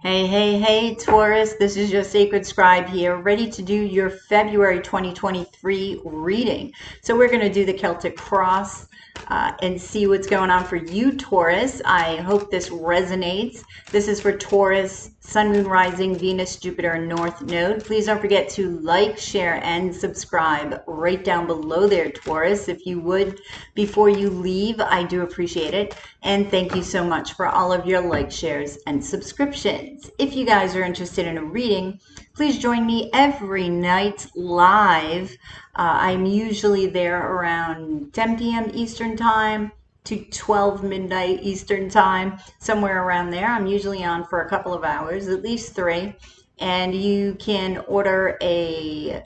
Hey, hey, hey, Taurus. This is your sacred scribe here, ready to do your February 2023 reading. So we're going to do the Celtic cross and see what's going on for you, Taurus. I hope this resonates. This is for Taurus, Sun, Moon, Rising, Venus, Jupiter, and North Node. Please don't forget to like, share, and subscribe right down below there, Taurus. If you would, before you leave, I do appreciate it. And thank you so much for all of your likes, shares, and subscriptions. If you guys are interested in a reading, please join me every night live. I'm usually there around 10 p.m. Eastern Time to 12 midnight Eastern Time, somewhere around there. I'm usually on for a couple of hours, at least 3. And you can order a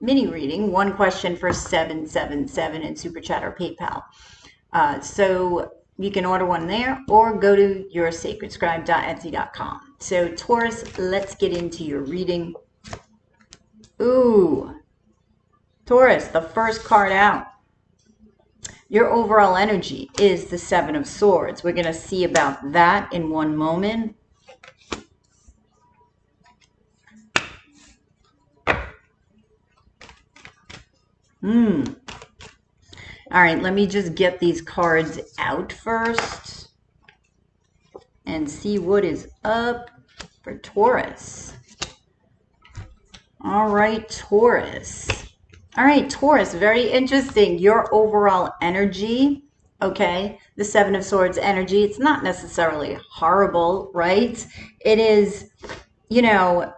mini reading, one question for $777 in Super Chat or PayPal. So you can order one there or go to yoursacredscribe.etsy.com. So Taurus, let's get into your reading. Ooh, Taurus, the first card out. Your overall energy is the Seven of Swords. We're going to see about that in one moment. All right, let me just get these cards out first and see what is up for Taurus. All right, Taurus. All right, Taurus, very interesting. Your overall energy, okay, the Seven of Swords energy, it's not necessarily horrible, right? It is, you know,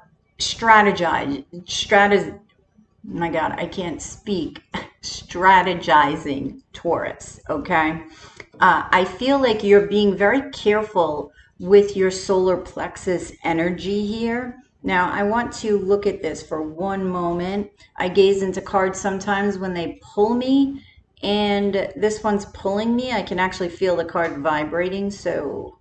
my God, I can't speak. Strategizing, Taurus, okay? I feel like you're being very careful with your solar plexus energy here. Now, I want to look at this for one moment. I gaze into cards sometimes when they pull me, and this one's pulling me. I can actually feel the card vibrating, so...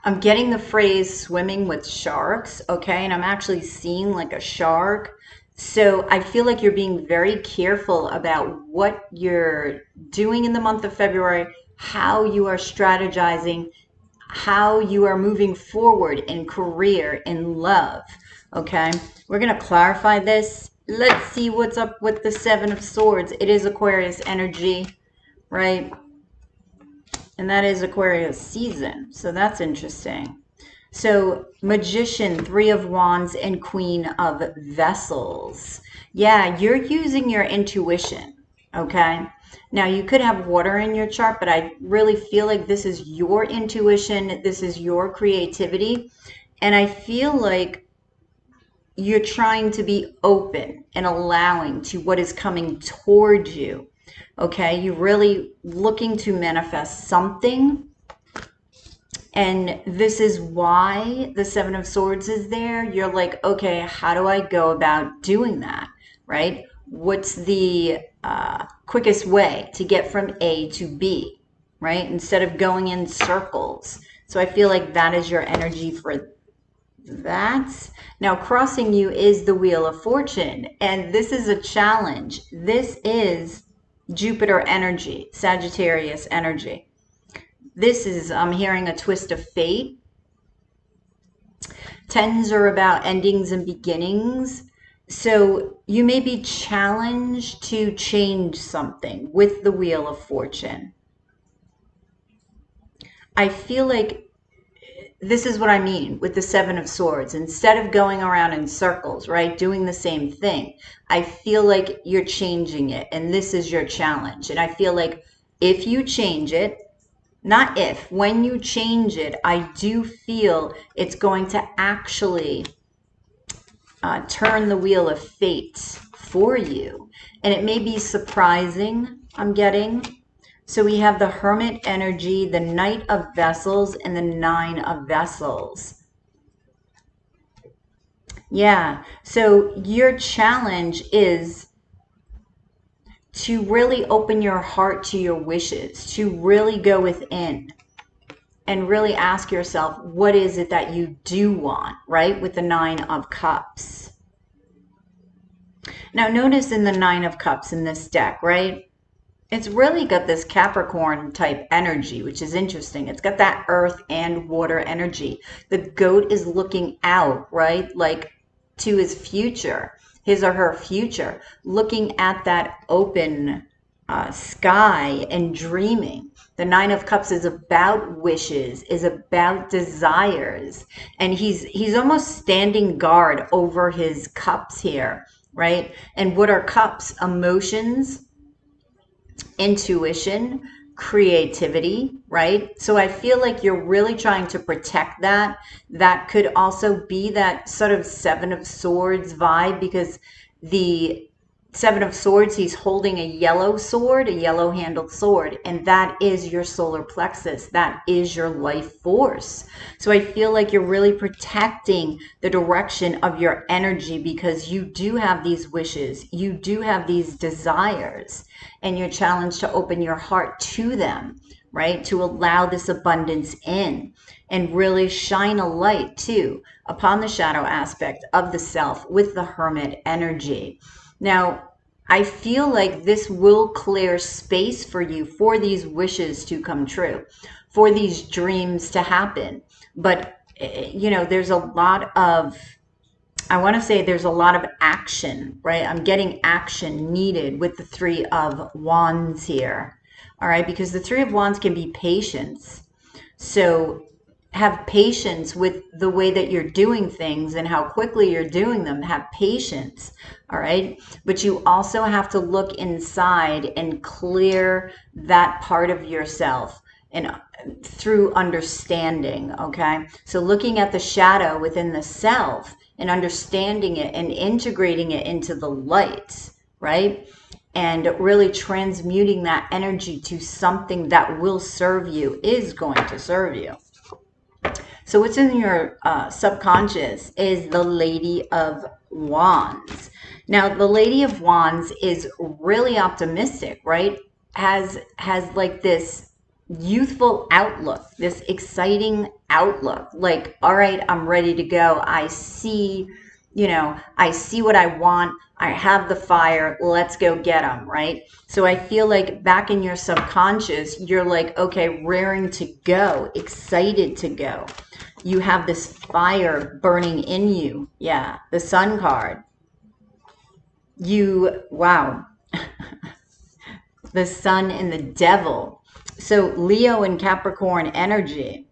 I'm getting the phrase swimming with sharks, okay? And I'm actually seeing like a shark. So I feel like you're being very careful about what you're doing in the month of February, how you are strategizing, how you are moving forward in career, in love, okay? We're going to clarify this. Let's see what's up with the Seven of Swords. It is Aquarius energy, right? And that is Aquarius season. So that's interesting. So Magician, Three of Wands, and Queen of Vessels. Yeah, you're using your intuition, okay? Now, you could have water in your chart, but I really feel like this is your intuition. This is your creativity. And I feel like you're trying to be open and allowing to what is coming toward you. Okay, you're really looking to manifest something. And this is why the Seven of Swords is there. You're like, okay, how do I go about doing that, right? What's the quickest way to get from A to B, right? Instead of going in circles. So I feel like that is your energy for that. Now, crossing you is the Wheel of Fortune. And this is a challenge. This is Jupiter energy, Sagittarius energy. This is, I'm hearing a twist of fate. Tens are about endings and beginnings. So you may be challenged to change something with the Wheel of Fortune. I feel like this is what I mean with the Seven of Swords. Instead of going around in circles, right, doing the same thing, I feel like you're changing it, and this is your challenge. And I feel like if you change it, not if, when you change it, I do feel it's going to actually turn the wheel of fate for you. And it may be surprising, I'm getting. So we have the Hermit energy, the Knight of Vessels, and the Nine of Vessels. Yeah, so your challenge is to really open your heart to your wishes, to really go within and really ask yourself, what is it that you do want, right? With the Nine of Cups. Now notice in the Nine of Cups in this deck, right? It's really got this Capricorn type energy, which is interesting. It's got that earth and water energy. The goat is looking out, right? Like to his future, his or her future, looking at that open sky and dreaming. The Nine of Cups is about wishes, is about desires, and he's almost standing guard over his cups here, right? And what are cups? Emotions, intuition, creativity, right? So I feel like you're really trying to protect that. That could also be that sort of Seven of Swords vibe, because the Seven of Swords, he's holding a yellow sword, a yellow handled sword, and that is your solar plexus. That is your life force. So I feel like you're really protecting the direction of your energy, because you do have these wishes, you do have these desires, and you're challenged to open your heart to them, right? To allow this abundance in and really shine a light too upon the shadow aspect of the self with the Hermit energy. Now, I feel like this will clear space for you for these wishes to come true, for these dreams to happen. But, you know, there's a lot of, I want to say there's a lot of action, right? I'm getting action needed with the Three of Wands here. All right, because the Three of Wands can be patience. So have patience with the way that you're doing things and how quickly you're doing them. Have patience, all right? But you also have to look inside and clear that part of yourself and through understanding, okay? So looking at the shadow within the self and understanding it and integrating it into the light, right? And really transmuting that energy to something that will serve you, is going to serve you. So what's in your subconscious is the Lady of Wands. Now, the Lady of Wands is really optimistic, right? Has like this youthful outlook, this exciting outlook. Like, all right, I'm ready to go. I see, you know, I see what I want. I have the fire. Let's go get them, right? So I feel like back in your subconscious, you're like, okay, raring to go, excited to go. You have this fire burning in you. Yeah, the Sun card. Wow. The Sun and the Devil. So Leo and Capricorn energy.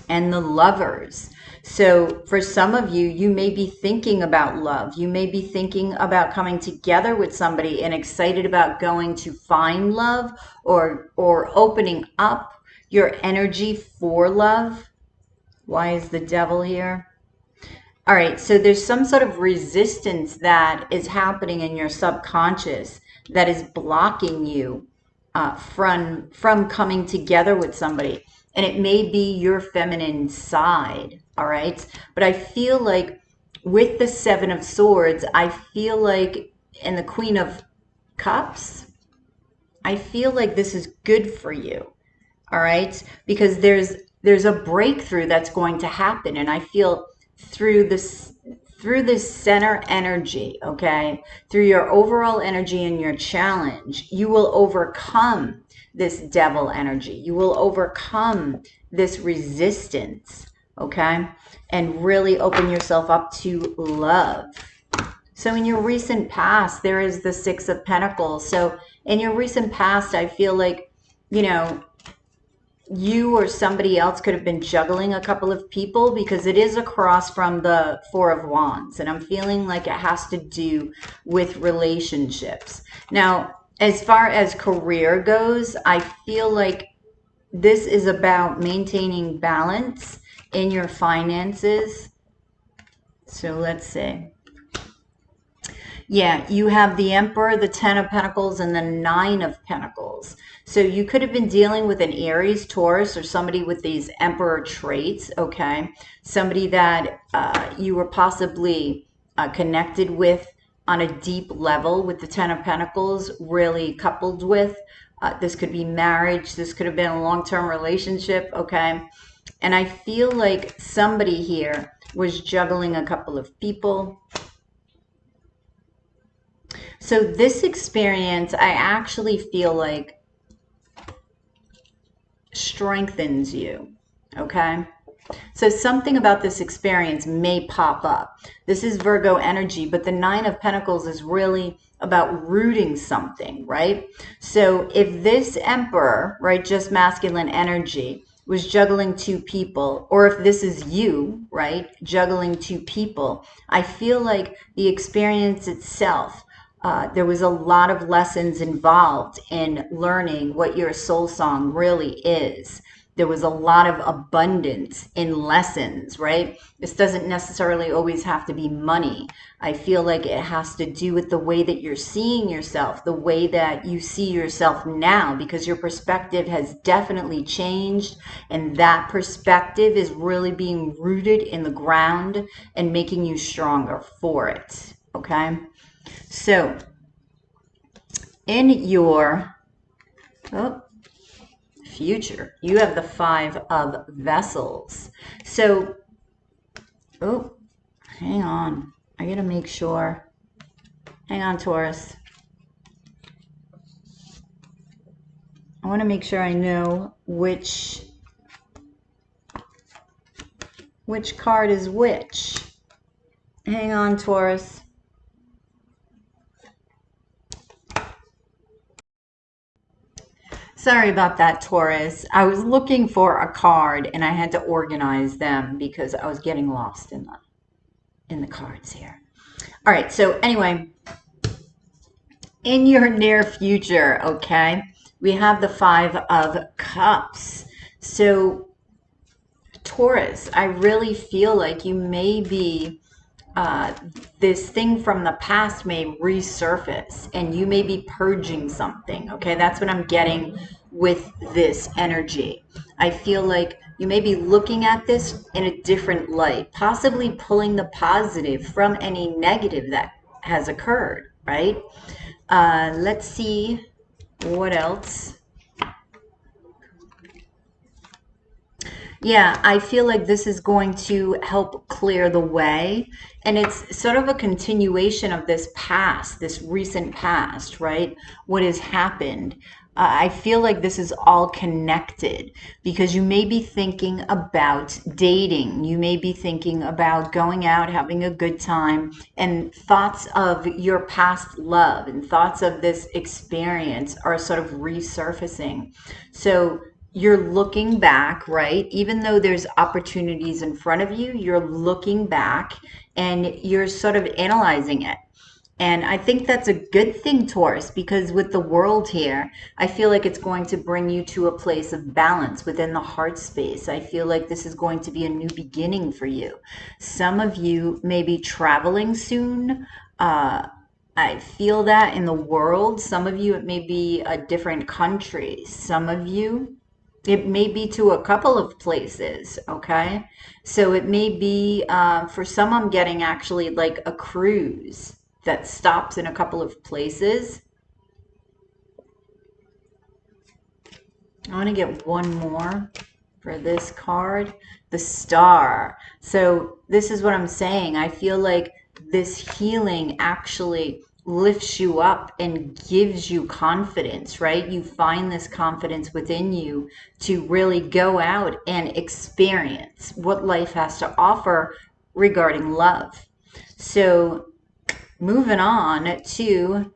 And the Lovers. So for some of you, you may be thinking about love. You may be thinking about coming together with somebody and excited about going to find love, or opening up your energy for love. Why is the Devil here? All right, so there's some sort of resistance that is happening in your subconscious that is blocking you from coming together with somebody. And it may be your feminine side, all right? But I feel like with the Seven of Swords, I feel like, and the Queen of Cups, I feel like this is good for you, all right? Because there's a breakthrough that's going to happen, and I feel through this center energy, okay, through your overall energy and your challenge, you will overcome this Devil energy. You will overcome this resistance, okay, and really open yourself up to love. So in your recent past, there is the Six of Pentacles. So in your recent past, I feel like, you know, you or somebody else could have been juggling a couple of people, because it is across from the Four of Wands, and I'm feeling like it has to do with relationships. Now, as far as career goes, I feel like this is about maintaining balance in your finances. So let's see. Yeah, you have the Emperor, the Ten of Pentacles, and the Nine of Pentacles. So you could have been dealing with an Aries, Taurus, or somebody with these Emperor traits, okay? Somebody that you were possibly connected with on a deep level with the Ten of Pentacles, really coupled with. This could be marriage. This could have been a long-term relationship, okay? And I feel like somebody here was juggling a couple of people. So this experience, I actually feel like strengthens you, okay? So something about this experience may pop up. This is Virgo energy, but the Nine of Pentacles is really about rooting something, right? So if this Emperor, right, just masculine energy, was juggling two people, or if this is you, right, juggling two people, I feel like the experience itself, there was a lot of lessons involved in learning what your soul song really is. There was a lot of abundance in lessons, right? This doesn't necessarily always have to be money. I feel like it has to do with the way that you're seeing yourself, the way that you see yourself now, because your perspective has definitely changed. And that perspective is really being rooted in the ground and making you stronger for it. Okay. So in your future, you have the Five of Vessels. So, hang on. I gotta make sure. Hang on, Taurus. I want to make sure I know which card is which. Hang on, Taurus. Sorry about that, Taurus. I was looking for a card and I had to organize them because I was getting lost in the cards here. All right, so anyway, in your near future, okay, we have the Five of Cups. So Taurus, I really feel like you may be this thing from the past may resurface and you may be purging something. Okay, that's what I'm getting with this energy. I feel like you may be looking at this in a different light, possibly pulling the positive from any negative that has occurred, right? Let's see what else. Yeah, I feel like this is going to help clear the way. And it's sort of a continuation of this past, this recent past, right? What has happened. I feel like this is all connected because you may be thinking about dating. You may be thinking about going out, having a good time, and thoughts of your past love and thoughts of this experience are sort of resurfacing. So you're looking back, right? Even though there's opportunities in front of you, you're looking back and you're sort of analyzing it. And I think that's a good thing, Taurus, because with the world here, I feel like it's going to bring you to a place of balance within the heart space. I feel like this is going to be a new beginning for you. Some of you may be traveling soon. I feel that in the world. Some of you, it may be a different country. Some of you, it may be to a couple of places, okay? So it may be, for some, I'm getting actually like a cruise that stops in a couple of places. I want to get one more for this card, the Star. So this is what I'm saying. I feel like this healing actually lifts you up and gives you confidence, right? You find this confidence within you to really go out and experience what life has to offer regarding love. So moving on to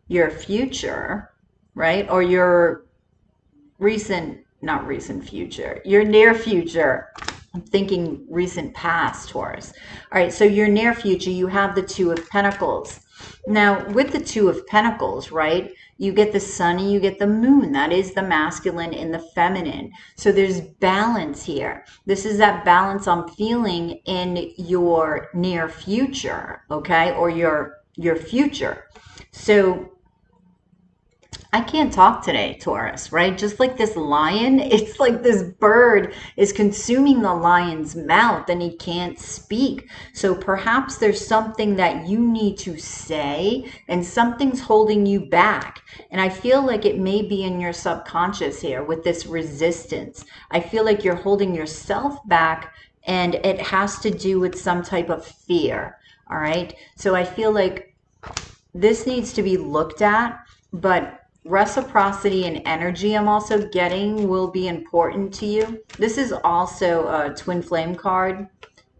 your future, right? Or your not recent future, your near future. I'm thinking recent past, Taurus. All right, so your near future, you have the Two of Pentacles. Now, with the Two of Pentacles, right, you get the sun and you get the moon. That is the masculine and the feminine. So there's balance here. This is that balance I'm feeling in your near future, okay, or your future. So I can't talk today, Taurus, right? Just like this lion, it's like this bird is consuming the lion's mouth and he can't speak. So perhaps there's something that you need to say and something's holding you back. And I feel like it may be in your subconscious here with this resistance. I feel like you're holding yourself back and it has to do with some type of fear. All right. So I feel like this needs to be looked at, but reciprocity and energy I'm also getting will be important to you. This is also a twin flame card.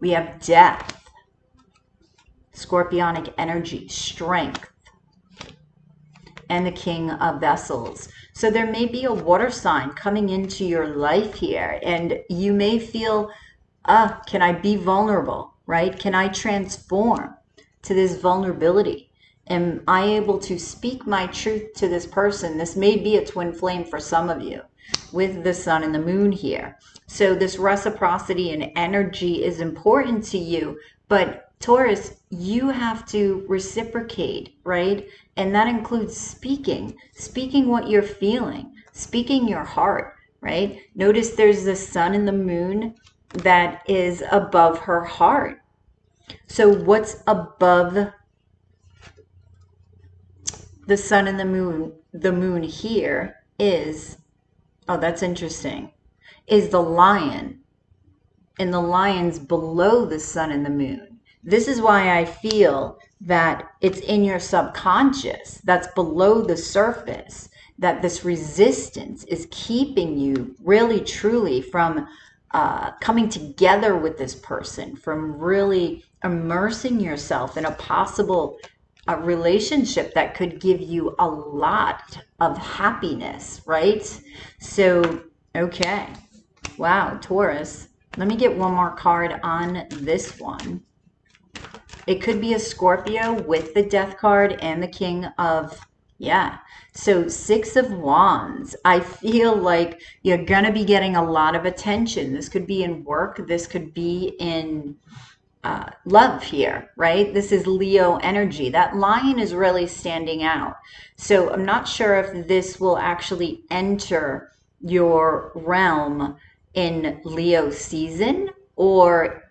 We have death, scorpionic energy, strength, and the King of Vessels. So there may be a water sign coming into your life here, and you may feel, can I be vulnerable, right? Can I transform to this vulnerability? Am I able to speak my truth to this person? This may be a twin flame for some of you with the sun and the moon here. So this reciprocity and energy is important to you, but Taurus, you have to reciprocate, right? And that includes speaking what you're feeling, speaking your heart, right? Notice there's the sun and the moon that is above her heart. So what's above the sun and the moon? The moon here is, oh, that's interesting, is the lion. And the lion's below the sun and the moon. This is why I feel that it's in your subconscious, that's below the surface, that this resistance is keeping you really truly from coming together with this person, from really immersing yourself in a possible relationship that could give you a lot of happiness, right? So, okay. Wow, Taurus. Let me get one more card on this one. It could be a Scorpio with the Death card and the King of, yeah. So 6 of Wands. I feel like you're going to be getting a lot of attention. This could be in work. This could be in love here, right? This is Leo energy. That lion is really standing out. So I'm not sure if this will actually enter your realm in Leo season, or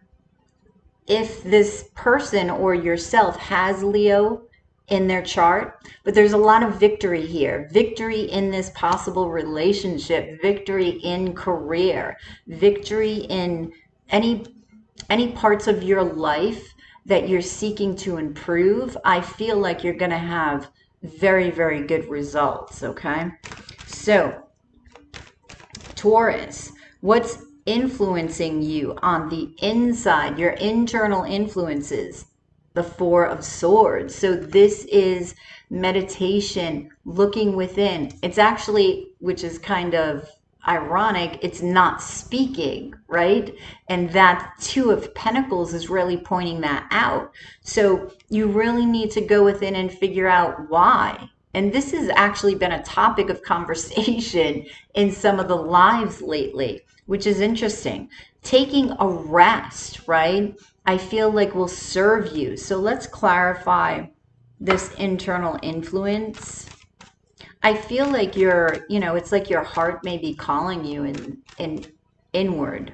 if this person or yourself has Leo in their chart, but there's a lot of victory here. Victory in this possible relationship, victory in career, victory in any parts of your life that you're seeking to improve. I feel like you're going to have very, very good results, okay? So, Taurus, what's influencing you on the inside, your internal influences? The 4 of Swords. So this is meditation, looking within. It's actually, which is kind of ironic, it's not speaking, right? And that 2 of Pentacles is really pointing that out. So you really need to go within and figure out why. And this has actually been a topic of conversation in some of the lives lately, which is interesting. Taking a rest, right? I feel like will serve you. So let's clarify this internal influence. I feel like you're, it's like your heart may be calling you in inward,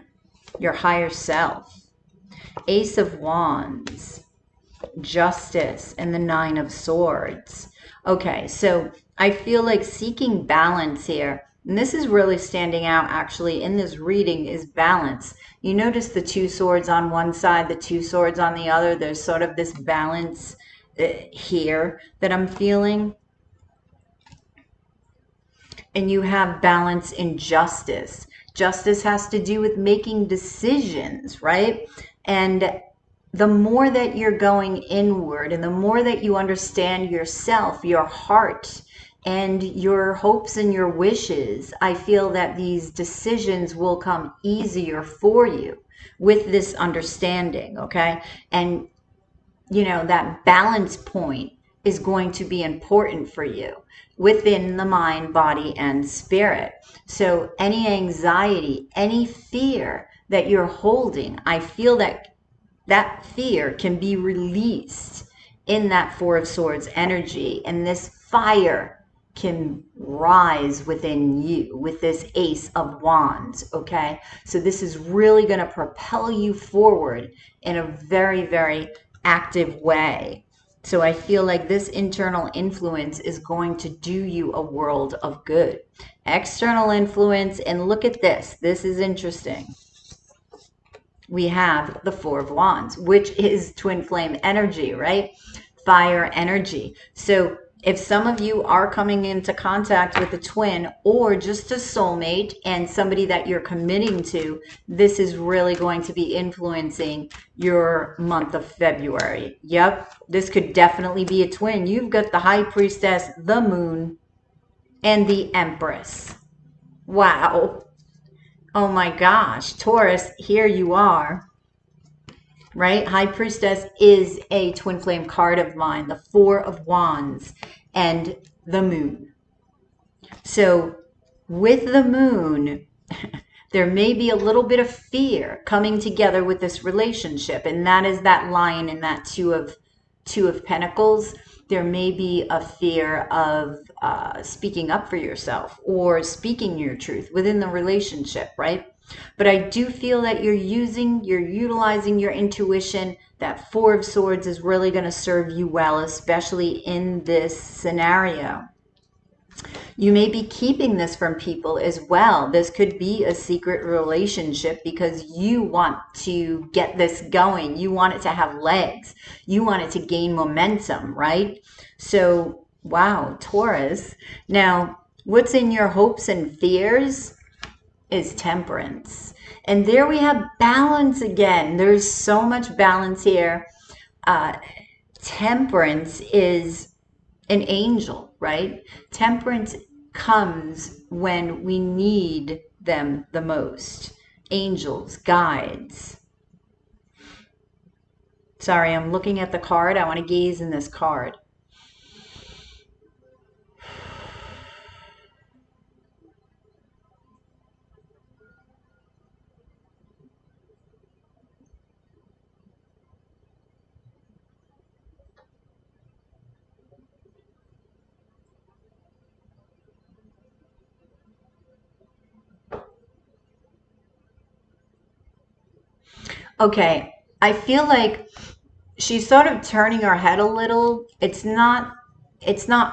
your higher self. Ace of Wands, Justice, and the 9 of Swords. Okay, so I feel like seeking balance here, and this is really standing out actually in this reading, is balance. You notice the 2 swords on one side, the 2 swords on the other. There's sort of this balance here that I'm feeling. And you have balance in justice. Justice has to do with making decisions, right? And the more that you're going inward and the more that you understand yourself, your heart, and your hopes and your wishes, I feel that these decisions will come easier for you with this understanding, okay? And, that balance point is going to be important for you within the mind, body, and spirit. So any anxiety, any fear that you're holding, I feel that fear can be released in that 4 of Swords energy, and this fire can rise within you with this Ace of Wands, okay? So this is really going to propel you forward in a very, very active way. So I feel like this internal influence is going to do you a world of good. External influence, and look at this. This is interesting. We have the 4 of Wands, which is twin flame energy, right? fire energy. So if some of you are coming into contact with a twin or just a soulmate and somebody that you're committing to, this is really going to be influencing your month of February. Yep, this could definitely be a twin. You've got the High Priestess, the Moon, and the Empress. Wow. Oh my gosh, Taurus, here you are. Right? High Priestess is a twin flame card of mine, the Four of Wands and the Moon. So with the Moon, there may be a little bit of fear coming together with this relationship, and that is that Lion and that Two of Pentacles. There may be a fear of speaking up for yourself or speaking your truth within the relationship, right? But I do feel that you're utilizing your intuition. That Four of Swords is really going to serve you well, especially in this scenario. You may be keeping this from people as well. This could be a secret relationship because you want to get this going. You want it to have legs. You want it to gain momentum, right? So, wow, Taurus. Now, what's in your hopes and fears is Temperance. And there we have balance again. There's so much balance here. Temperance is an angel, right? Temperance comes when we need them the most. Angels, guides. Sorry, I'm looking at the card. I want to gaze in this card. Okay, I feel like she's sort of turning her head a little. It's not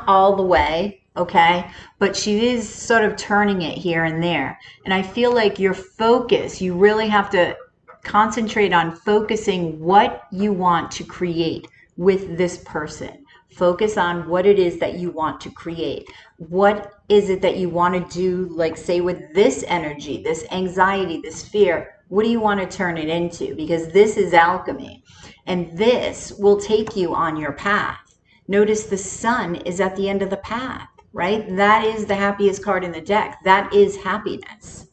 all the way, okay? But she is sort of turning it here and there. And I feel like your focus, you really have to concentrate on focusing what you want to create with this person. Focus on what it is that you want to create. What is it that you want to do, like say with this energy, this anxiety, this fear? What do you want to turn it into? Because this is alchemy. And this will take you on your path. Notice the sun is at the end of the path, right? That is the happiest card in the deck. That is happiness.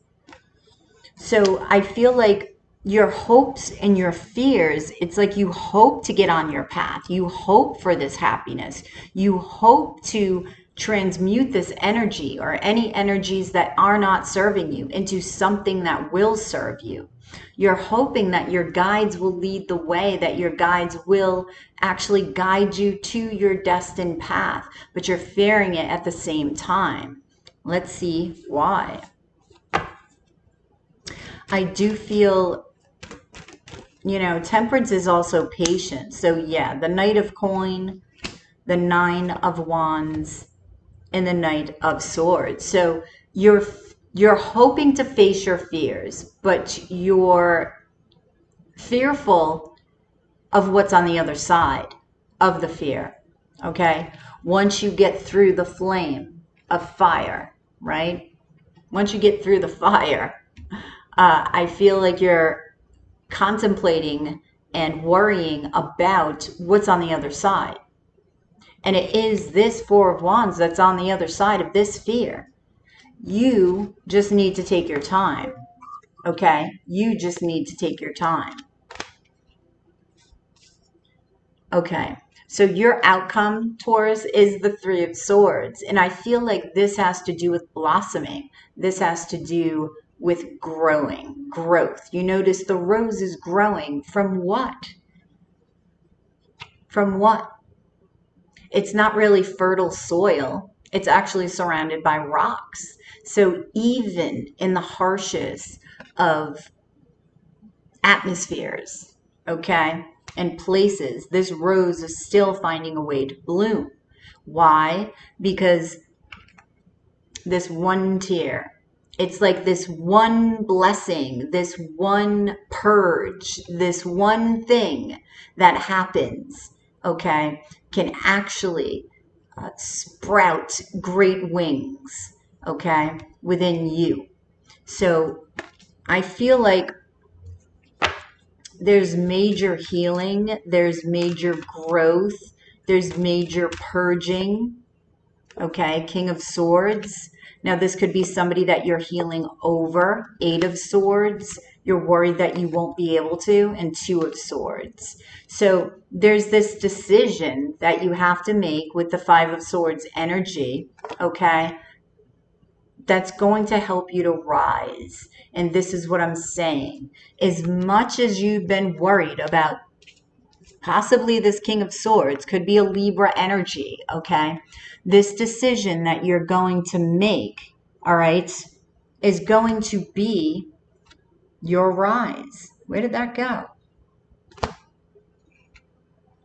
So I feel like your hopes and your fears, it's like you hope to get on your path. You hope for this happiness. You hope to transmute this energy or any energies that are not serving you into something that will serve you. You're hoping that your guides will lead the way, that your guides will actually guide you to your destined path, but you're fearing it at the same time. Let's see why. I do feel, Temperance is also patient. So yeah, the Knight of Coin, the Nine of Wands, and the Knight of Swords. So you're hoping to face your fears, but you're fearful of what's on the other side of the fear, okay? Once you get through the flame of fire, right? Once you get through the fire, I feel like you're contemplating and worrying about what's on the other side. And it is this Four of Wands that's on the other side of this fear. You just need to take your time, okay? You just need to take your time. Okay, so your outcome, Taurus, is the Three of Swords. And I feel like this has to do with blossoming. This has to do with growth. You notice the rose is growing from what? From what? It's not really fertile soil. It's actually surrounded by rocks. So even in the harshest of atmospheres, okay, and places, this rose is still finding a way to bloom. Why? Because this one tear, it's like this one blessing, this one purge, this one thing that happens okay, can actually sprout great wings, okay, within you. So I feel like there's major healing, there's major growth, there's major purging, okay? King of Swords. Now, this could be somebody that you're healing over. Eight of Swords. You're worried that you won't be able to. And Two of Swords. So there's this decision that you have to make with the Five of Swords energy, okay? That's going to help you to rise. And this is what I'm saying. As much as you've been worried about possibly this King of Swords, could be a Libra energy, okay? This decision that you're going to make, all right, is going to be your rise. Where did that go?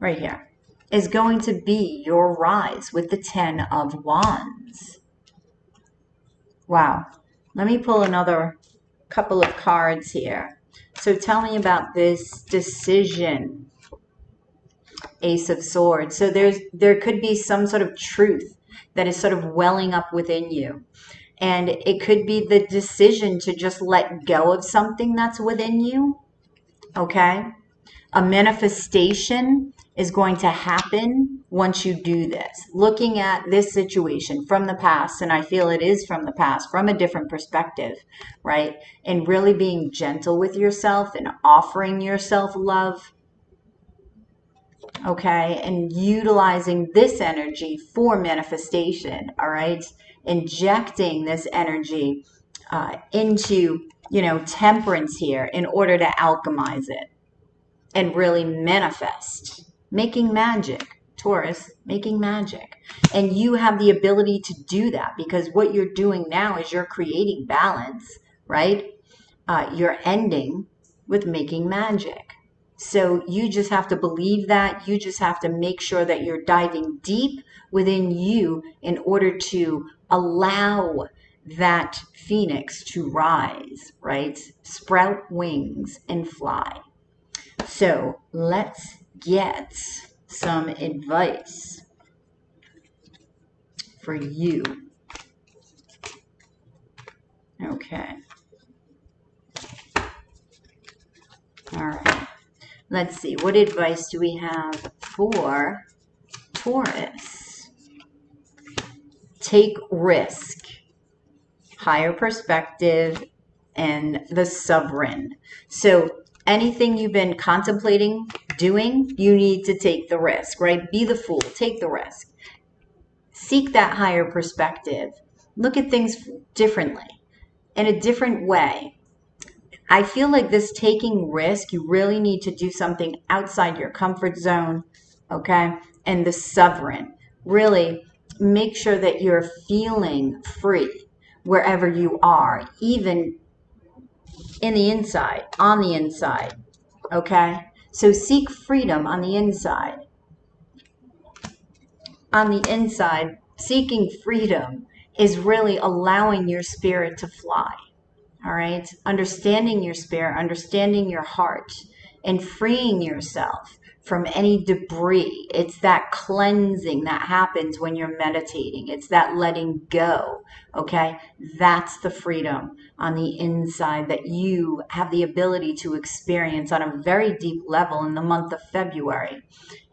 Right here. Is going to be your rise with the Ten of Wands. Wow. Let me pull another couple of cards here. So tell me about this decision. Ace of Swords. So there could be some sort of truth that is sort of welling up within you. And it could be the decision to just let go of something that's within you. Okay? A manifestation is going to happen once you do this. Looking at this situation from the past, and I feel it is from the past, from a different perspective, right? And really being gentle with yourself and offering yourself love, okay, and utilizing this energy for manifestation, all right, injecting this energy into, temperance here in order to alchemize it and really manifest, making magic. Taurus, making magic. And you have the ability to do that because what you're doing now is you're creating balance, right? You're ending with making magic. So you just have to believe that. You just have to make sure that you're diving deep within you in order to allow that phoenix to rise, right? Sprout wings and fly. So let's get some advice for you. Okay. All right. Let's see. What advice do we have for Taurus? Take risk, higher perspective, and the sovereign. So anything you've been contemplating doing, you need to take the risk, right? Be the fool. Take the risk. Seek that higher perspective. Look at things differently, in a different way. I feel like this taking risk, you really need to do something outside your comfort zone, okay? And the sovereign, really make sure that you're feeling free wherever you are, even in the inside, on the inside, okay? So seek freedom on the inside. On the inside, seeking freedom is really allowing your spirit to fly. All right. Understanding your spirit, understanding your heart, and freeing yourself from any debris. It's that cleansing that happens when you're meditating. It's that letting go. Okay. That's the freedom on the inside that you have the ability to experience on a very deep level in the month of February.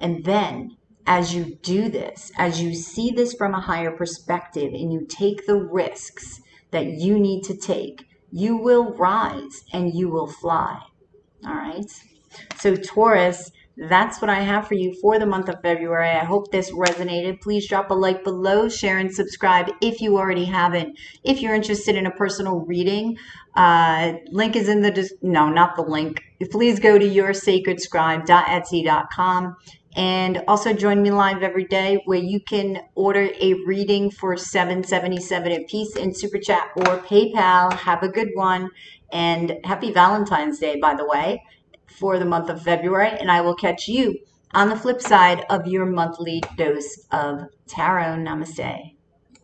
And then as you do this, as you see this from a higher perspective and you take the risks that you need to take, you will rise and you will fly. All right. So Taurus, that's what I have for you for the month of February. I hope this resonated. Please drop a like below, share and subscribe if you already haven't. If you're interested in a personal reading, link is in the, no, not the link. Please go to yoursacredscribe.etsy.com. And also join me live every day where you can order a reading for $7.77 a piece in Super Chat or PayPal. Have a good one. And happy Valentine's Day, by the way, for the month of February. And I will catch you on the flip side of your monthly dose of tarot. Namaste.